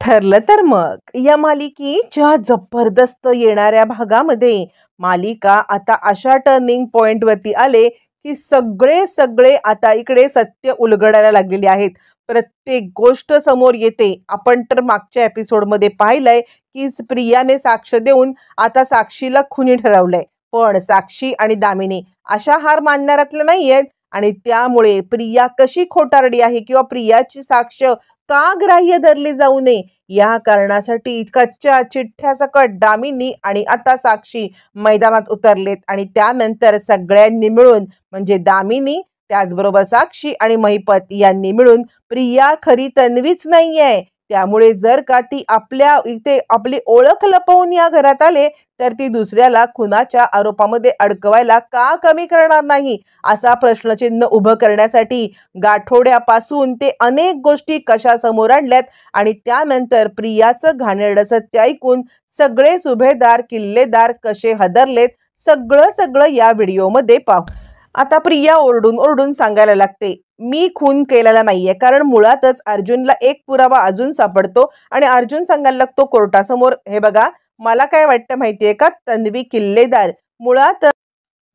ठरलं तर मग या मालिकेच्या जबरदस्त येणाऱ्या भागामध्ये मालिका आता अशा टर्निंग पॉइंट वरती आले की सगळे सगळे आता इकडे सत्य उलगडायला लागलेले आहेत। प्रत्येक गोष्ट समोर येते। आपण तर मागच्या एपिसोडमध्ये पाहिलंय की प्रियाने साक्ष देऊन आता साक्षीला खुनी ठरवलंय, पण साक्षी आणि दामिनी अशा हार मानणाऱ्यातल्या नाहीयेत आणि त्यामुळे प्रिया कशी खोटारडी आहे किंवा प्रियाची साक्ष का ग्राह्य धरली जाऊ नये या कारणासाठी कच्च्या चिठ्ठ्या सकट दामिनी आणि आता साक्षी मैदानात उतरलेत आणि त्यानंतर सगळ्यांनी मिळून म्हणजे दामिनी त्याचबरोबर साक्षी आणि महिपत यांनी मिळून प्रिया खरी तन्वीच नाहीये, त्यामुळे जर का ती आपल्या इथे आपली ओळख लपवून या घरात आले तर ती दुसऱ्याला खुनाच्या आरोपामध्ये अडकवायला का कमी करणार नाही असा प्रश्नचिन्ह उभं करण्यासाठी गाठोड्यापासून ते अनेक गोष्टी कशा समोर आणल्यात आणि त्यानंतर प्रियाचं घाणेरडं सत्य ऐकून सगळे सुभेदार किल्लेदार कसे हदरलेत सगळं या व्हिडिओमध्ये पाहू। आता प्रिया ओरडून ओरडून सांगायला लागते मी खून केलेला नाहीये, कारण मुळातच अर्जुनला एक पुरावा अजून सापडतो आणि अर्जुन सांगायला लागतो कोर्टासमोर हे बघा मला काय वाटतं माहितीये का तन्वी किल्लेदार मुळात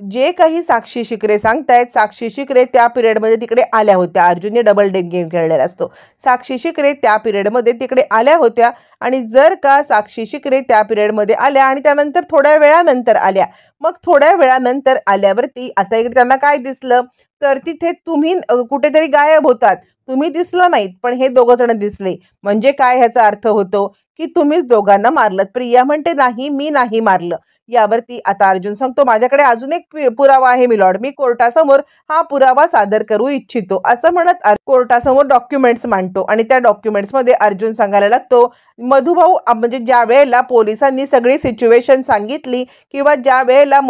जे काही साक्षी शिकरे सांगतायत साक्षी शिकरे त्या पिरियडमध्ये तिकडे आल्या होत्या। अर्जुनने डबल डेक गेम खेळलेला असतो। साक्षी शिकरे त्या पिरियडमध्ये तिकडे आल्या होत्या आणि जर का साक्षी शिकरे त्या पिरियडमध्ये आल्या आणि त्यानंतर थोड्या वेळानंतर आल्या, मग थोड्या वेळानंतर आल्यावरती आता इकडे त्यांना काय दिसलं तर तिथे तुम्ही कुठेतरी गायब होतात, तुम्ही दिसला नाहीत पण हे दोघं जण दिसले, म्हणजे काय ह्याचा अर्थ होतो की तुम्हीच दोघांना मारलं। प्रिया म्हणते नाही मी नाही मारलं। यावरती आता अर्जुन सांगतो माझ्याकडे अजून एक पुरावा आहे मिलॉर्ड, मी कोर्टासमोर हा पुरावा सादर करू इच्छितो असं म्हणत कोर्टासमोर डॉक्युमेंट्स मांडतो आणि त्या डॉक्युमेंट्स मध्ये अर्जुन सांगायला लागतो मधुभाऊ म्हणजे ज्या वेळेला पोलिसांनी सगळी सिच्युएशन सांगितली किंवा ज्या वेळेला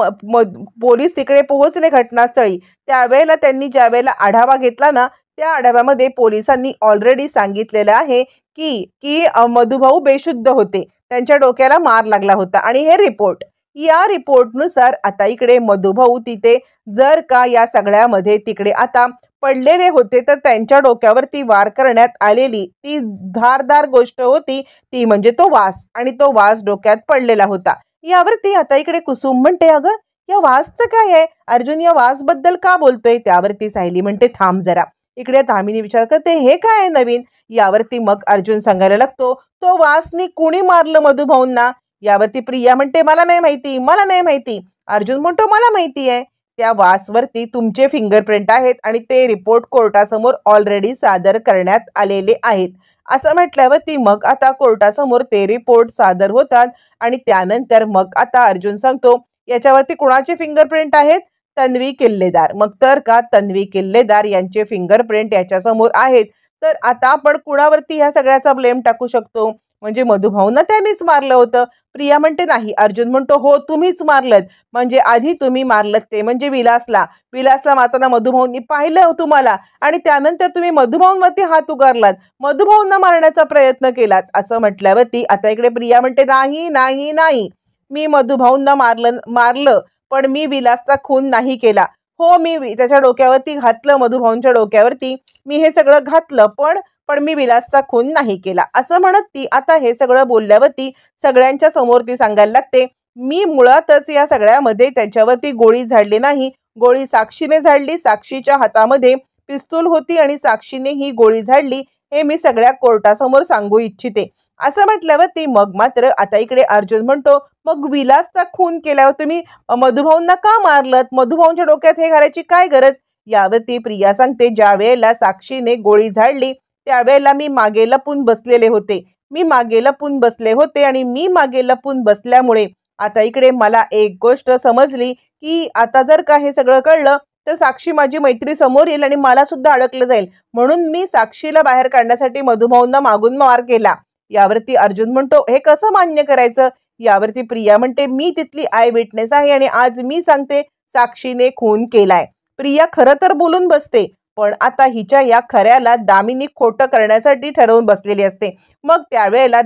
पोलीस तिकडे पोहोचले घटनास्थळी त्यावेळेला त्यांनी ज्या वेळेला आढावा घेतला ना त्या आढाव्यामध्ये पोलिसांनी ऑलरेडी सांगितलेलं आहे की मधुभाऊ बेशुद्ध होते, त्यांच्या डोक्याला मार लागला होता आणि हे रिपोर्ट या रिपोर्टनुसार आता इकडे मधुभाऊ तिथे जर का या सगळ्यामध्ये तिकडे आता पडलेले होते तर त्यांच्या डोक्यावरती वार करण्यात आलेली ती धारदार गोष्ट होती ती म्हणजे तो वास आणि तो वास डोक्यात पडलेला होता। यावरती आता इकडे कुसुम म्हणते अगं या वासचं काय आहे, अर्जुन या वास बद्दल का बोलतोय, त्यावरती सायली म्हणते थांब जरा। इकडे दामिनी विचार करते हे काय आहे नवीन, यावरती मग अर्जुन सांगायला लागतो तो वासनी कुणी मारलं मधुभाऊंना, यावरती प्रिया म्हणते मला नाही माहिती। अर्जुन म्हणतो मला माहिती आहे, त्या वासवरती तुमचे फिंगरप्रिंट आहेत आणि ते रिपोर्ट कोर्टासमोर ऑलरेडी सादर करण्यात आलेले आहेत असं म्हटल्यावरती मग आता कोर्टासमोर ते रिपोर्ट सादर होतात आणि त्यानंतर मग आता अर्जुन सांगतो याच्यावरती कुणाचे फिंगरप्रिंट आहेत, तन्वी किल्लेदार। मग तर का तन्वी किल्लेदार यांचे फिंगरप्रिंट याच्या समोर आहेत तर आता आपण कुणावरती ह्या सगळ्याचा ब्लेम टाकू शकतो, म्हणजे मधुभाऊंना त्यांनीच मारलं होतं। प्रिया म्हणते नाही, अर्जुन म्हणतो हो तुम्हीच मारलत, म्हणजे आधी तुम्ही मारलत ते म्हणजे विलासला मारताना मधुभाऊंनी पाहिलं तुम्हाला आणि त्यानंतर तुम्ही मधुभाऊंवरती हात उगारलात, मधुभाऊंना मारण्याचा प्रयत्न केलात असं म्हटल्यावरती आता इकडे प्रिया म्हणते नाही मी मधुभाऊंना मारलं पण मी विलासचा खून नाही केला। हो मी त्याच्या डोक्यावरती घातलं, मधुभाऊंच्या डोक्यावरती मी हे सगळं घातलं पण मी विलासचा खून नाही केला असं म्हणत ती आता हे सगळं बोलल्यावरती सगळ्यांच्या समोर ती सांगायला लागते मी मुळातच या सगळ्यामध्ये त्याच्यावरती गोळी झाडली नाही, गोळी साक्षीने झाडली, साक्षीच्या हातामध्ये पिस्तूल होती आणि साक्षीने ही गोळी झाडली हे मी सगळ्या कोर्टासमोर सांगू इच्छिते असं म्हटल्यावरती मग मात्र आता इकडे अर्जुन म्हणतो मग विलासचा खून केल्यावर तुम्ही मधुभाऊंना का मारलत, मधुभाऊंच्या डोक्यात हे घालायची काय गरज, यावरती प्रिया सांगते ज्या वेळेला साक्षीने गोळी झाडली त्यावेळेला मी मागे लपून बसले होते आणि मी मागे लपून बसल्यामुळे आता इकडे मला एक गोष्ट समजली की आता जर का हे सगळं कळलं तर साक्षी माझी मैत्री समोर येईल आणि मला सुद्धा अडकलं जाईल, म्हणून मी साक्षीला बाहेर काढण्यासाठी मधुभाऊंना मागून मार केला। यावरती अर्जुन म्हणतो हे कसं मान्य करायचं, यावरती प्रिया म्हणते मी तिथली आय विटनेस आहे आणि आज मी सांगते साक्षीने खून केलाय। प्रिया खरं तर बोलून बसते पण आता हिच्या या खऱ्याला दामिनी खोटं करण्यासाठी ठरवून बसलेली असते। मग त्यावेळेला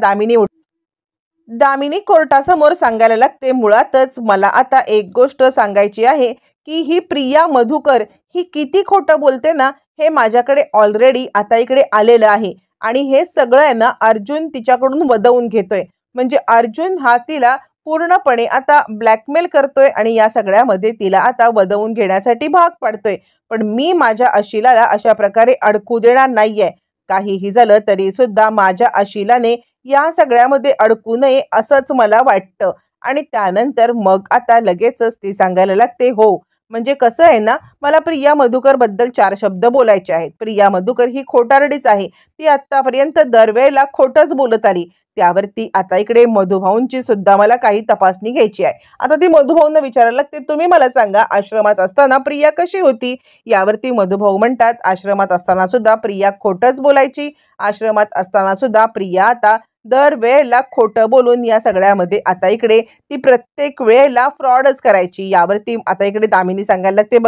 दामिनी कोर्टासमोर सांगायला लागते मुळातच मला आता एक गोष्ट सांगायची आहे की ही प्रिया मधुकर ही किती खोटं बोलते ना हे माझ्याकडे ऑलरेडी आता इकडे आलेलं आहे आणि हे सगळं आहे ना अर्जुन तिच्याकडून वदवून घेतोय. म्हणजे अर्जुन हा तिला पूर्णपणे आता ब्लॅकमेल करतोय आणि या सगळ्यामध्ये तिला आता वदवून घेण्यासाठी भाग पाडतोय. पण मी माझ्या अशिलाला अशा प्रकारे अडकू देणार नाहीये. काहीही झालं तरी सुद्धा माझ्या अशिलाने या सगळ्यामध्ये अडकू नये असंच मला वाटतं. आणि त्यानंतर मग आता लगेचच ती सांगायला लागते, हो म्हणजे कसं आहे ना, मला प्रिया मधुकर बद्दल 4 शब्द बोलायचे आहेत. प्रिया मधुकर ही खोटारडीच आहे. ती आत्तापर्यंत दरवेळेला खोटंच बोलत आली. त्यावरती आता इकडे मधुभाऊंची सुद्धा मला काही तपासणी घ्यायची आहे. आता ती मधुभाऊंना विचारायला लागते, तुम्ही मला सांगा आश्रमात असताना प्रिया कशी होती? यावरती मधुभाऊ म्हणतात, आश्रमात असताना सुद्धा प्रिया खोटंच बोलायची. आश्रमात असताना सुद्धा प्रिया आता दरवेळेला खोटं बोलून या सगळ्यामध्ये आता इकडे ती प्रत्येक वेळेला फ्रॉडच करायची. यावरती आता इकडे दामिनी सांगायला लागते,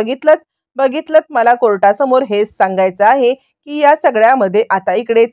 बघितलं मला कोर्टासमोर हेच सांगायचं आहे की या सगळ्यामध्ये आता इकडे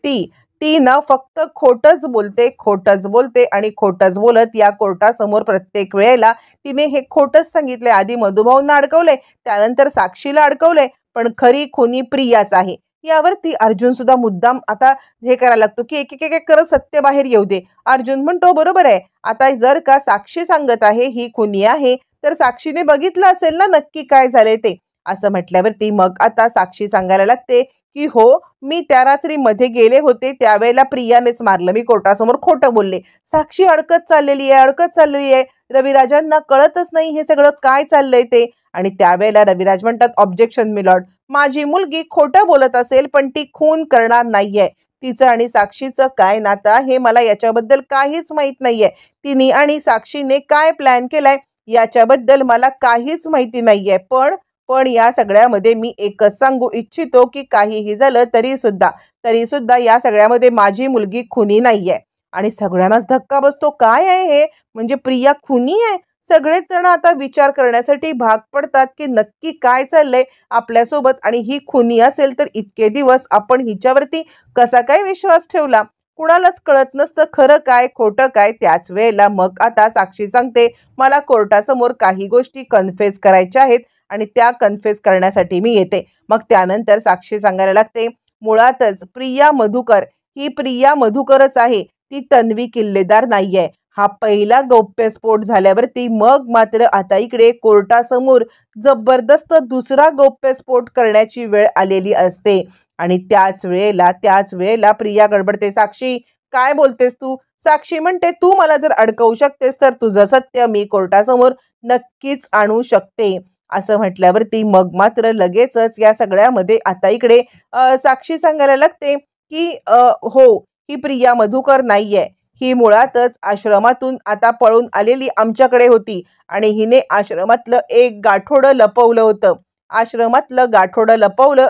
ती ना फक्त खोटंच बोलते आणि खोटंच बोलत या कोर्टासमोर प्रत्येक वेळेला तिने हे खोटंच सांगितले. आधी मधुभाऊंना अडकवले, त्यानंतर साक्षीला अडकवले, पण खरी खुनी प्रियाच आहे. यावरती अर्जुन सुद्धा मुद्दाम आता हे करायला लागतो की एक एक करत सत्य बाहेर येऊ दे. अर्जुन म्हणतो, बरोबर आहे, आता जर का साक्षी सांगत आहे ही खुनी आहे तर साक्षीने बघितलं असेल ना नक्की काय झालंय ते. असं म्हटल्यावरती मग आता साक्षी सांगायला लागते की हो, मी त्या रात्री मध्ये गेले होते त्यावेळेला प्रियानेच मारलं, मी कोर्टासमोर खोटं बोलले. साक्षी अडकत चाललेली आहे. रविराजांना कळतच नाही हे सगळं काय चाललंय ते. आणि त्यावेळेला रविराज म्हणतात, ऑब्जेक्शन मिलॉर्ड, माझी मुलगी खोटं बोलत असेल पण ती खून करणार नाहीये. तिचं आणि साक्षीचं काय नातं आहे मला याच्याबद्दल काहीच माहित नाहीये. तिने आणि साक्षीने काय प्लॅन केलाय याच्याबद्दल मला काहीच माहिती नाहीये. पण या सगळ्यामध्ये मी एकच सांगू इच्छितो की काहीही झालं तरी सुद्धा या सगळ्यामध्ये माझी मुलगी खुनी नाहीये. आणि सगळ्यांनाच धक्का बसतो, काय आहे हे, म्हणजे प्रिया खुनी आहे? सगळेच जण आता विचार करण्यासाठी भाग पडतात की नक्की काय चाललंय आपल्यासोबत. आणि ही खुनी असेल तर इतके दिवस आपण हिच्यावरती कसा काय विश्वास ठेवला? कुणालाच कळत नसतं खरं काय खोटं काय. त्याच वेळेला मग आता साक्षी सांगते, मला कोर्टासमोर काही गोष्टी कन्फेस करायच्या आहेत आणि त्या कन्फेस करण्यासाठी मी येते. मग त्यानंतर साक्षी सांगायला लागते, मुळातच प्रिया मधुकर ही प्रिया मधुकरच आहे, ती तन्वी किल्लेदार नाहीये. हा पहिला गौप्यस्फोट झाल्यावरती मग मात्र आता इकडे कोर्टासमोर जबरदस्त दुसरा गौप्यस्फोट करण्याची वेळ आलेली असते. आणि त्याच वेळेला प्रिया गडबडते, साक्षी काय बोलतेस तू? साक्षी म्हणते, तू मला जर अडकवू शकतेस तर तुझं सत्य मी कोर्टासमोर नक्कीच आणू शकते. असं म्हटल्यावरती मग मात्र लगेचच या सगळ्यामध्ये आता इकडे साक्षी सांगायला लागते की हो, ही प्रिया मधुकर नाहीये. ही मुळातच आश्रमातून आता पळून आलेली आमच्याकडे होती आणि हिने आश्रमातलं एक गाठोडं लपवलं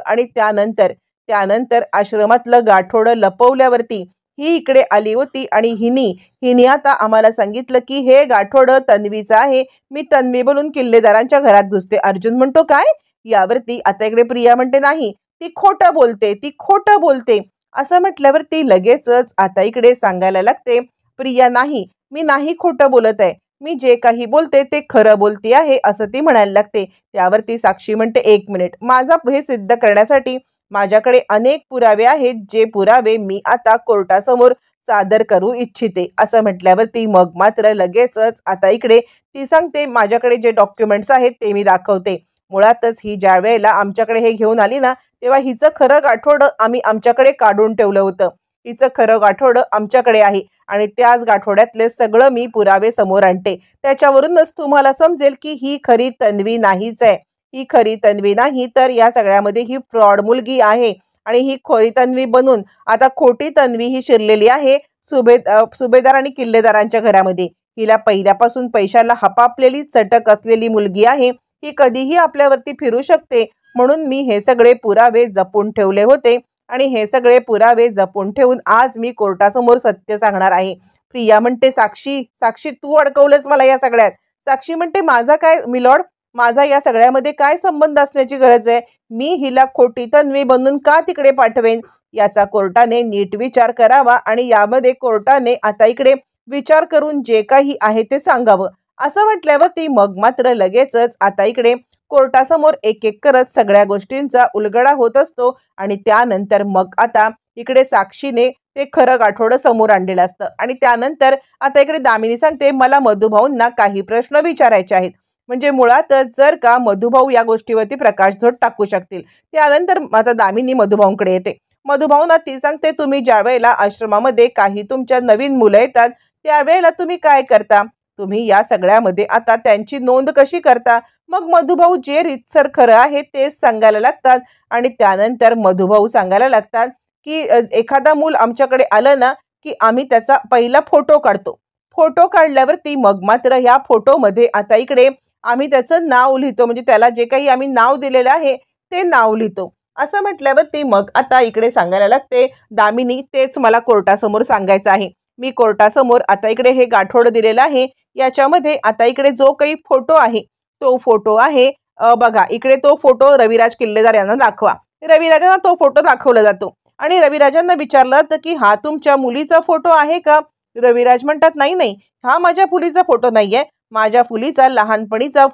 आणि त्यानंतर आश्रमातलं गाठोडं लपवल्यावरती ही इकडे आली होती आणि हिने आता आम्हाला सांगितलं की हे गाठोडं तन्वीचं आहे. मी तन्वी बोलून किल्लेदारांच्या घरात घुसते. अर्जुन म्हणतो, काय? यावरती आता इकडे प्रिया म्हणते, नाही, ती खोटं बोलते. असं म्हटल्यावरती लगेचच आता इकडे सांगायला लागते, प्रिया नाही, मी नाही खोटं बोलत आहे, मी जे काही बोलते ते खरं बोलते आहे असं ती म्हणायला लागते. त्यावरती साक्षी म्हणते, 1 मिनिट, माझा हे सिद्ध करण्यासाठी माझ्याकडे अनेक पुरावे आहेत, जे पुरावे मी आता कोर्टासमोर सादर करू इच्छिते. असं म्हटल्यावरती मग मात्र लगेचच आता इकडे ती सांगते, माझ्याकडे जे डॉक्युमेंट्स आहेत ते मी दाखवते. मुळातच ही ज्या वेळेला आमच्याकडे हे घेऊन आली ना तेव्हा हिचं खरं गाठोडं आम्ही आमच्याकडे काढून ठेवलं होतं. हिचं खरं गाठोडं आमच्याकडे आहे आणि त्याच गाठोड्यातले सगळं मी पुरावे समोर आणते. त्याच्यावरूनच तुम्हाला समजेल की ही खरी तन्वी नाहीच आहे. ही खरी तन्वी नाही तर या सगळ्यामध्ये ही फ्रॉड मुलगी आहे आणि ही खरी तन्वी बनून आता खोटी तन्वी ही शिरलेली आहे सुभेदार आणि किल्लेदारांच्या घरामध्ये. हिला पहिल्यापासून पैशाला हपापलेली चटक असलेली मुलगी आहे. ही कधीही आपल्यावरती फिरू शकते. म्हणून मी हे सगळे पुरावे जपून ठेवले होते आणि हे सगळे पुरावे जपून ठेवून आज मी कोर्टासमोर सत्य सांगणार आहे. प्रिया म्हणते, साक्षी तू अडकवलंस मला या सगळ्यात. साक्षी म्हणते, माझा काय मिलॉर्ड, माझा या सगळ्यामध्ये काय संबंध असण्याची गरज आहे? मी हिला खोटी तन्वी बनवून का तिकडे पाठवेन? याचा कोर्टाने नीट विचार करावा आणि यामध्ये कोर्टाने आता इकडे विचार करून जे काही आहे ते सांगावं. असं म्हटल्यावर ती मग मात्र लगेचच आता इकडे कोर्टासमोर एक एक करत सगळ्या गोष्टींचा उलगडा होत असतो आणि त्यानंतर मग आता इकडे साक्षीने ते खरं गाठोडं समोर आणलेलं असतं आणि त्यानंतर आता इकडे दामिनी सांगते मला मधुभाऊंना काही प्रश्न विचारायचे आहेत. म्हणजे मुळातच जर का मधुभाऊ या गोष्टीवरती प्रकाशझोत टाकू शकतील. त्यानंतर आता दामिनी मधुभाऊंकडे येते. मधुभाऊंना ती सांगते तुम्ही ज्या वेळेला आश्रमामध्ये काही तुमच्या नवीन मुलं येतात त्यावेळेला तुम्ही काय करता, तुम्ही या सगळ्यामध्ये आता त्यांची नोंद कशी करता. मग मधुभाऊ जे रीतसर खरं आहे तेच सांगायला लागतात आणि त्यानंतर मधुभाऊ सांगायला लागतात की एखादा मूल आमच्याकडे आलं ना की आम्ही त्याचा पहिला फोटो काढतो. फोटो काढल्यावरती मग मात्र ह्या फोटोमध्ये आता इकडे आम्ही त्याचं नाव लिहितो. म्हणजे त्याला जे काही आम्ही नाव दिलेलं आहे ते नाव लिहितो. असं म्हटल्यावरती मग आता इकडे सांगायला लागते दामिनी तेच मला कोर्टासमोर सांगायचं आहे. मी कोर्टासमोर आता इकडे हे गाठोड दिलेलं आहे. याच्यामध्ये आता इकडे जो काही फोटो आहे तो फोटो आहे बघा इकडे तो फोटो रविराज किल्लेदार यांना दाखवा. रविराजांना तो फोटो दाखवला जातो आणि रविराजांना विचारलं जातं की हा तुमच्या मुलीचा फोटो आहे का. रविराज म्हणतात नाही नाही हा माझ्या मुलीचा फोटो नाहीये, माझ्या मुलीचा लहानपणीचा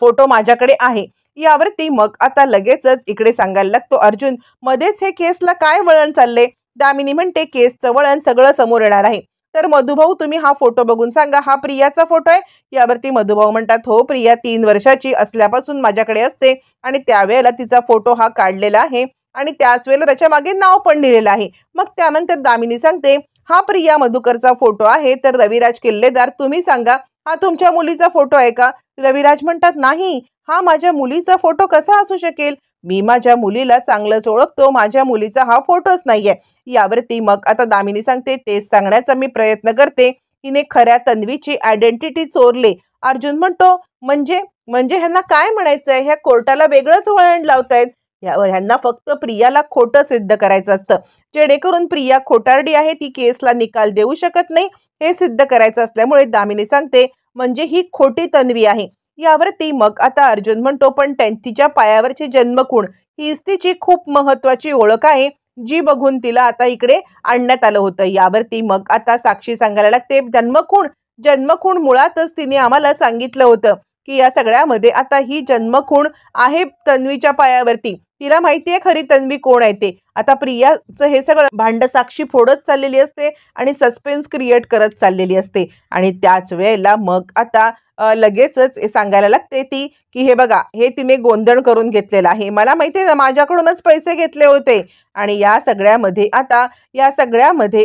फोटो माझ्याकडे आहे. यावरती मग आता लगेचच इकडे सांगायला लागतो अर्जुन मध्येच हे केसला काय वळण चालले. दामिनी म्हणते केसचं वळण सगळं समोर येणार आहे. तर मधुभाऊ तुम्ही हा फोटो बघून सांगा हा प्रियाचा फोटो आहे. यावरती मधुभाऊ म्हणतात हो प्रिया 3 वर्षाची असल्यापासून माझ्याकडे असते आणि त्यावेळेला तिचा फोटो हा काढलेला आहे आणि त्याच वेळेला त्याच्या मागे नाव पण लिहिलेलं आहे. मग त्यानंतर दामिनी सांगते हा प्रिया मधुकरचा फोटो आहे. तर रविराज किल्लेदार तुम्ही सांगा हा तुमच्या मुलीचा फोटो आहे का. रविराज म्हणतात नाही हा माझ्या मुलीचा फोटो कसा असू शकेल, मी माझ्या मुलीला चांगलंच ओळखतो, माझ्या मुलीचा हा फोटोच नाहीये. यावरती मग आता दामिनी सांगते तेच सांगण्याचा मी प्रयत्न करते, हिने खऱ्या तन्वीची आयडेंटिटी चोरले. अर्जुन म्हणतो म्हणजे म्हणजे ह्यांना काय म्हणायचंय, ह्या कोर्टाला वेगळंच वळण लावतायत. ह्यांना फक्त प्रियाला खोटं सिद्ध करायचं असतं, जेणेकरून प्रिया खोटारडी आहे ती केसला निकाल देऊ शकत नाही हे सिद्ध करायचं असल्यामुळे दामिनी सांगते म्हणजे ही खोटी तन्वी आहे. यावरती मग आता अर्जुन म्हणतो पण तिच्या पायावरची जन्मखूण हीच तिची खूप महत्वाची ओळख आहे जी बघून तिला आता इकडे आणण्यात आलं होतं. यावरती मग आता साक्षी सांगायला लागते जन्मखूण जन्मखूण मुळातच तिने आम्हाला सांगितलं होतं की या सगळ्यामध्ये आता ही जन्मखूण आहे तन्वीच्या पायावरती. तिला माहितीये खरी तन्वी कोण आहे ते. आता प्रियाचं हे सगळं भांड साक्षी फोडत चाललेली असते आणि सस्पेन्स क्रिएट करत चाललेली असते आणि त्याच वेळेला मग आता लगेचच सांगायला लागते ती की हे बघा हे तिने गोंधळ करून घेतलेला आहे, मला माहितीये ना माझ्याकडूनच पैसे घेतले होते आणि या सगळ्यामध्ये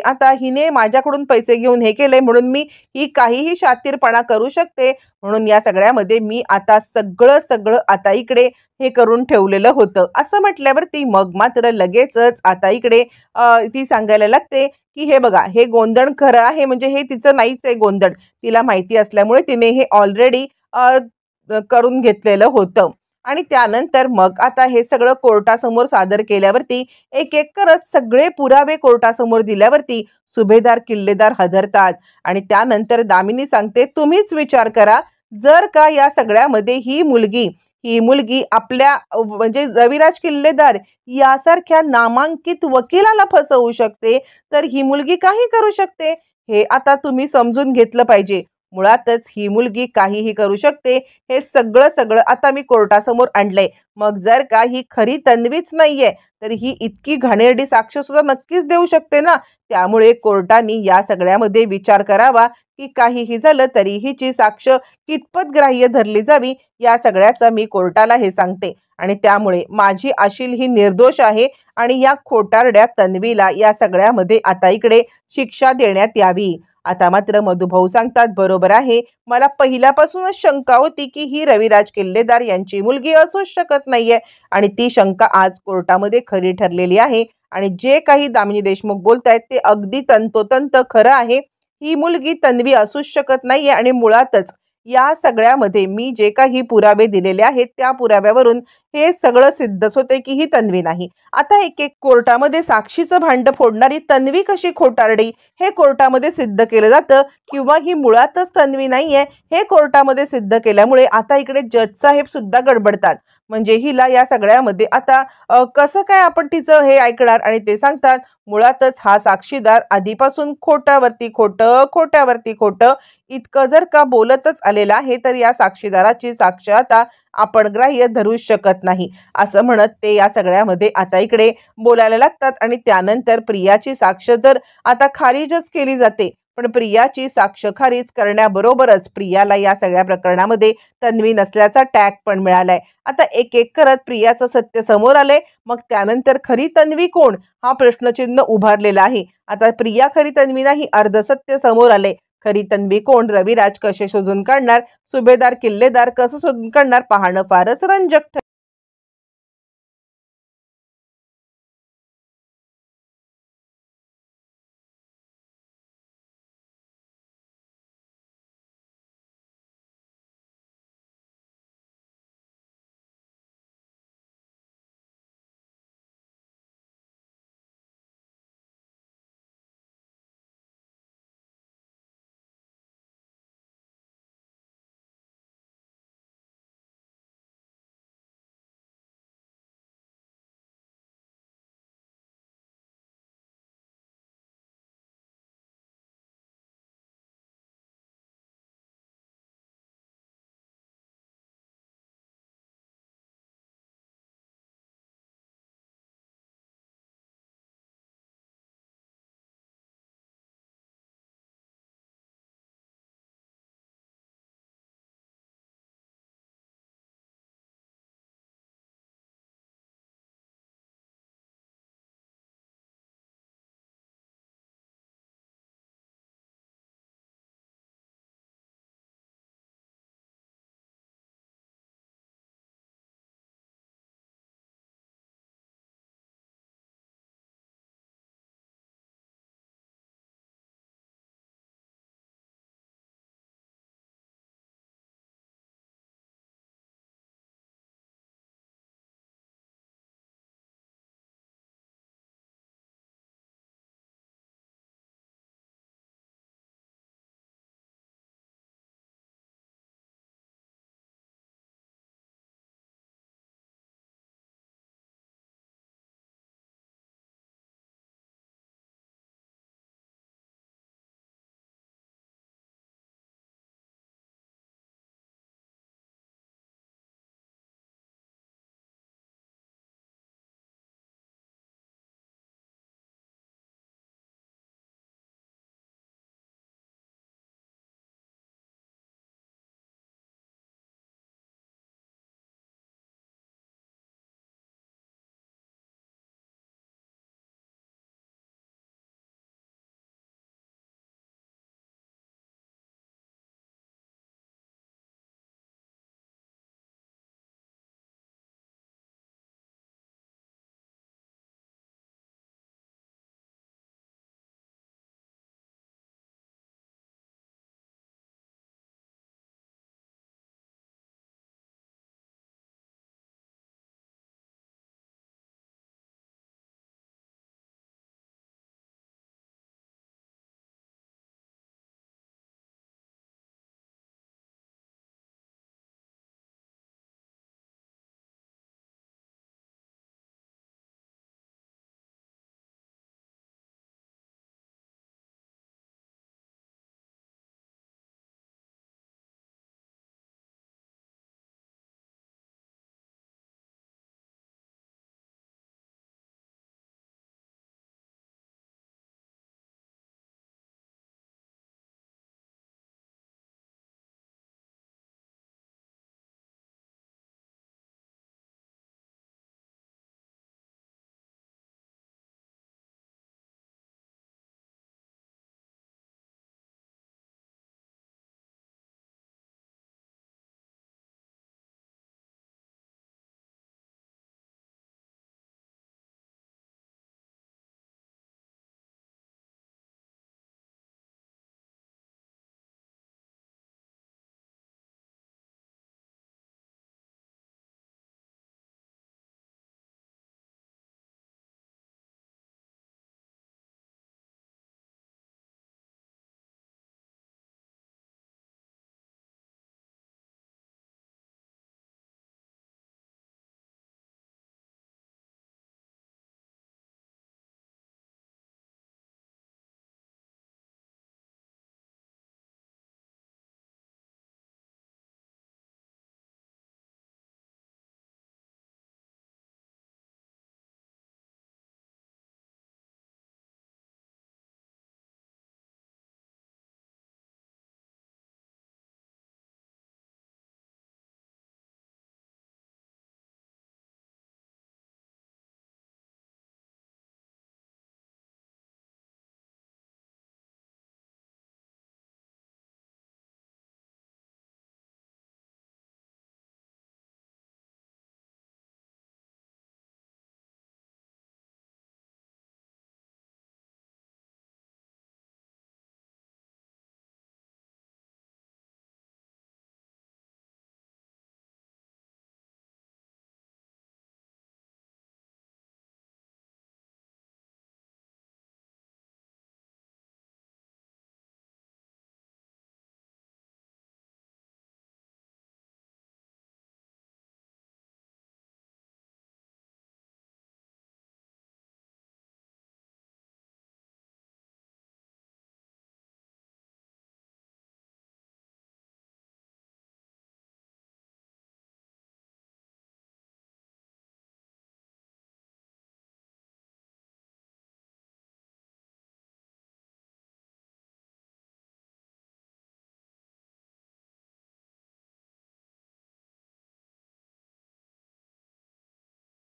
आता हिने माझ्याकडून पैसे घेऊन हे केले म्हणून मी ही काहीही शातीरपणा करू शकते. म्हणून या सगळ्यामध्ये मी आता सगळं आता इकडे हे करून ठेवलेलं होतं. असं म्हटल्यावरती मग मात्र लगेचच आता इकडे ती सांगायला लागते की हे बघा हे गोंधळ खरं आहे म्हणजे हे तिचं नाहीच आहे गोंधळ, तिला माहिती असल्यामुळे तिने हे ऑलरेडी करून घेतलेलं होतं. आणि त्यानंतर मग आता हे सगळं कोर्टासमोर सादर केल्यावरती एक एक करत सगळे पुरावे कोर्टासमोर दिल्यावरती सुभेदार किल्लेदार हादरतात आणि त्यानंतर दामिनी सांगते तुम्हीच विचार करा जर का या सगळ्यामध्ये ही मुलगी आपल्या म्हणजे रविराज किल्लेदार यासारख्या नामांकित वकिलाला फसवू शकते तर ही मुलगी काही करू शकते हे आता तुम्ही समजून घेतलं पाहिजे. मुळातच ही मुलगी काहीही करू शकते हे सगळं आता मी कोर्टासमोर आणलंय. मग जर का ही खरी तन्वीच नाहीये तर ही इतकी घाणेरडी साक्ष सुद्धा नक्कीच देऊ शकते ना. त्यामुळे कोर्टाने या सगळ्यामध्ये विचार करावा की काहीही झालं तरी हिची साक्ष कितपत ग्राह्य धरली जावी. या सगळ्याचं मी कोर्टाला हे सांगते आणि त्यामुळे माझी आशील ही निर्दोष आहे आणि या खोटारड्या तन्वीला या सगळ्यामध्ये आता इकडे शिक्षा देण्यात यावी. आता मात्र मधुभाऊ सांगतात बरोबर आहे, मला पहिल्यापासूनच शंका होती की ही रविराज किल्लेदार यांची मुलगी असूच शकत नाहीये आणि ती शंका आज कोर्टामध्ये खरी ठरलेली आहे आणि जे काही दामिनी देशमुख बोलतायत ते अगदी तंतोतंत खरं आहे. ही मुलगी तन्वी असूच शकत नाहीये आणि मुळातच या सगळ्यामध्ये मी जे काही पुरावे दिलेले आहेत त्या पुराव्यावरून हे सगळं सिद्धच होते की ही तन्वी नाही. आता एक एक कोर्टामध्ये साक्षीचं भांड फोडणारी तन्वी कशी खोटारडी हे कोर्टामध्ये सिद्ध केलं जातं किंवा ही मुळातच तन्वी नाहीये हे कोर्टामध्ये सिद्ध केल्यामुळे आता इकडे जज साहेब सुद्धा गडबडतात. म्हणजे हिला या सगळ्यामध्ये आता कसं काय आपण तिचं हे ऐकणार आणि ते सांगतात मुळातच हा साक्षीदार आधीपासून खोट्यावरती खोटं इतकं जर का बोलतच आलेला आहे, तर या साक्षीदाराची साक्ष आता आपण ग्राह्य धरू शकत नाही, असं म्हणत ते या सगळ्यामध्ये आता इकडे बोलायला लागतात. आणि त्यानंतर प्रियाची साक्ष तर आता खारिजच केली जाते. पण प्रियाची साक्ष खारिज करण्याबरोबरच प्रियाला या सगळ्या प्रकरणामध्ये तन्वी नसल्याचा टॅग पण मिळालाय. आता एक एक करत प्रियाचं सत्य समोर आलंय. मग त्यानंतर खरी तन्वी कोण, हा प्रश्नचिन्ह उभारलेला आहे. आता प्रिया खरी तन्वी नाही, अर्ध सत्य समोर आले. खरी तन्वी कोण, रविराज कसे शोधून काढणार, सुभेदार किल्लेदार कसं शोधून काढणार, पाहणं फारच रंजक ठरेल.